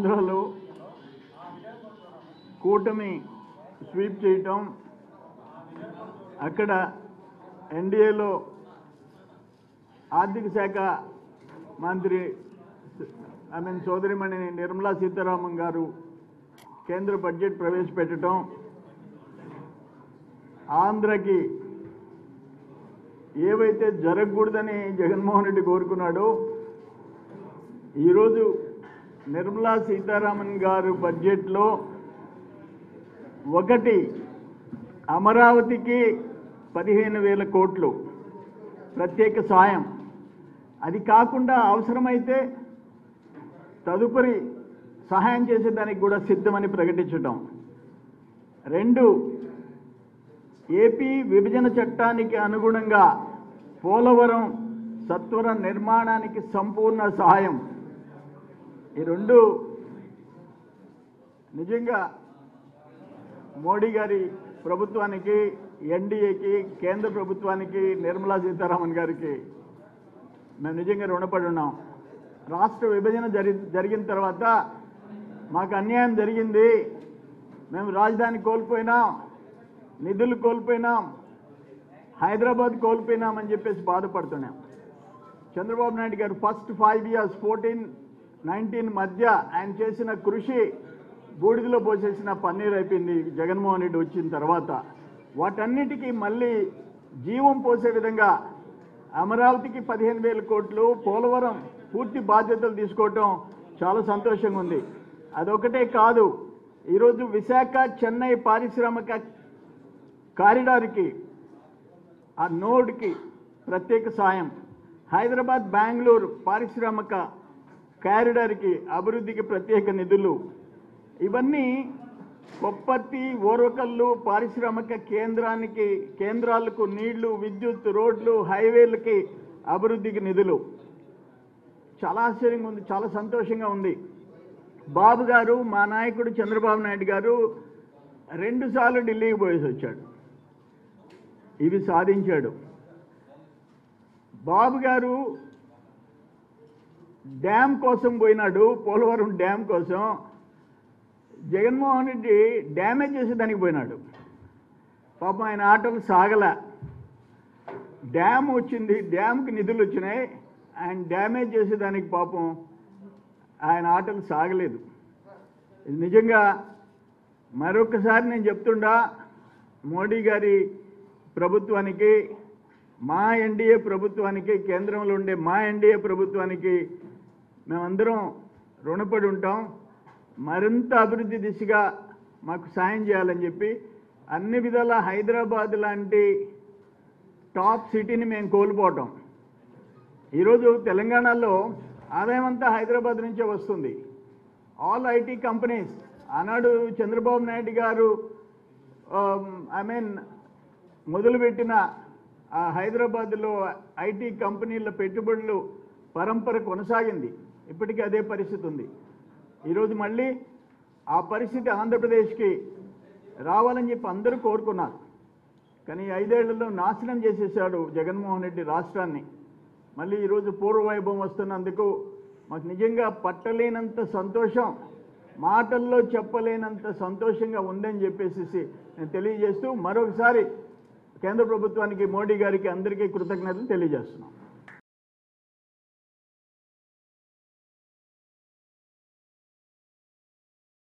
ఆంధ్రలో కూటమి స్వీప్ చేయటం, అక్కడ ఎన్డీఏలో ఆర్థిక శాఖ మంత్రి సోదరిమణి నిర్మలా సీతారామన్ గారు కేంద్ర బడ్జెట్ ప్రవేశపెట్టడం, ఆంధ్రకి ఏవైతే జరగకూడదని జగన్మోహన్ రెడ్డి కోరుకున్నాడో ఈరోజు నిర్మలా సీతారామన్ గారు బడ్జెట్లో ఒకటి అమరావతికి 15,000 కోట్లు ప్రత్యేక సాయం, అది కాకుండా అవసరమైతే తదుపరి సహాయం చేసేదానికి కూడా సిద్ధమని ప్రకటించడం. 2, ఏపీ విభజన చట్టానికి అనుగుణంగా పోలవరం సత్వర నిర్మాణానికి సంపూర్ణ సహాయం. ఈ 2 నిజంగా మోడీ గారి ప్రభుత్వానికి, ఎన్డీఏకి, కేంద్ర ప్రభుత్వానికి, నిర్మలా సీతారామన్ గారికి మేము నిజంగా రుణపడి ఉన్నాం. రాష్ట్ర విభజన జరిగిన తర్వాత మాకు అన్యాయం జరిగింది, మేము రాజధాని కోల్పోయినాం, నిధులు కోల్పోయినాం, హైదరాబాద్ కోల్పోయినామని చెప్పేసి బాధపడుతున్నాం. చంద్రబాబు నాయుడు గారు ఫస్ట్ 5 years 14-19 మధ్య ఆయన చేసిన కృషి బూడిదలో పోసేసిన పన్నీరు అయిపోయింది. జగన్మోహన్ రెడ్డి వచ్చిన తర్వాత వాటన్నిటికీ మళ్ళీ జీవం పోసే విధంగా అమరావతికి 15,000 కోట్లు, పోలవరం పూర్తి బాధ్యతలు తీసుకోవటం చాలా సంతోషంగా ఉంది. అదొకటే కాదు, ఈరోజు విశాఖ చెన్నై పారిశ్రామిక కారిడార్కి, ఆ నోడ్కి ప్రత్యేక సాయం, హైదరాబాద్ బెంగళూరు పారిశ్రామిక కారిడార్కి అభివృద్ధికి ప్రత్యేక నిధులు, ఇవన్నీ కొప్పర్తి, ఓర్వకల్లు పారిశ్రామిక కేంద్రాలకు నీళ్లు, విద్యుత్, రోడ్లు, హైవేలకి అభివృద్ధికి నిధులు. చాలా ఆశ్చర్యంగా ఉంది, చాలా సంతోషంగా ఉంది. బాబు గారు, మా నాయకుడు చంద్రబాబు నాయుడు గారు 2 సార్లు ఢిల్లీకి పోయేసి వచ్చాడు, ఇవి సాధించాడు. బాబు గారు డ్యామ్ కోసం పోయినాడు, పోలవరం డ్యామ్ కోసం. జగన్మోహన్ రెడ్డి డ్యామేజ్ చేసేదానికి పోయినాడు. పాపం ఆయన ఆటలు సాగల. డ్యామ్ వచ్చింది, డ్యామ్కి నిధులు వచ్చినాయి, ఆయన డ్యామేజ్ చేసేదానికి పాపం ఆయన ఆటలు సాగలేదు. ఇది నిజంగా మరొకసారి నేను చెప్తుండా, మోడీ గారి ప్రభుత్వానికి, మా ఎన్డీఏ ప్రభుత్వానికి, కేంద్రంలో ఉండే మా ఎన్డీఏ ప్రభుత్వానికి మేమందరం రుణపడి ఉంటాం. మరింత అభివృద్ధి దిశగా మాకు సాయం చేయాలని చెప్పి అన్ని విధాల హైదరాబాద్ లాంటి టాప్ సిటీని మేము కోల్పోవటం. ఈరోజు తెలంగాణలో ఆదాయం అంతా హైదరాబాద్ నుంచే వస్తుంది. ఆల్ ఐటీ కంపెనీస్, ఆనాడు చంద్రబాబు నాయుడు గారు మొదలుపెట్టిన హైదరాబాద్లో ఐటీ కంపెనీల పెట్టుబడులు పరంపర కొనసాగింది. ఇప్పటికీ అదే పరిస్థితి ఉంది. ఈరోజు మళ్ళీ ఆ పరిస్థితి ఆంధ్రప్రదేశ్కి రావాలని చెప్పి అందరూ కోరుకున్నారు. కానీ 5 ఏళ్లలో నాశనం చేసేసాడు జగన్మోహన్ రెడ్డి రాష్ట్రాన్ని. మళ్ళీ ఈరోజు పూర్వవైభవం వస్తున్నందుకు మాకు నిజంగా పట్టలేనంత సంతోషం, మాటల్లో చెప్పలేనంత సంతోషంగా ఉందని చెప్పేసి నేను తెలియజేస్తూ మరొకసారి కేంద్ర ప్రభుత్వానికి, మోడీ గారికి అందరికీ కృతజ్ఞతలు తెలియజేస్తున్నాం.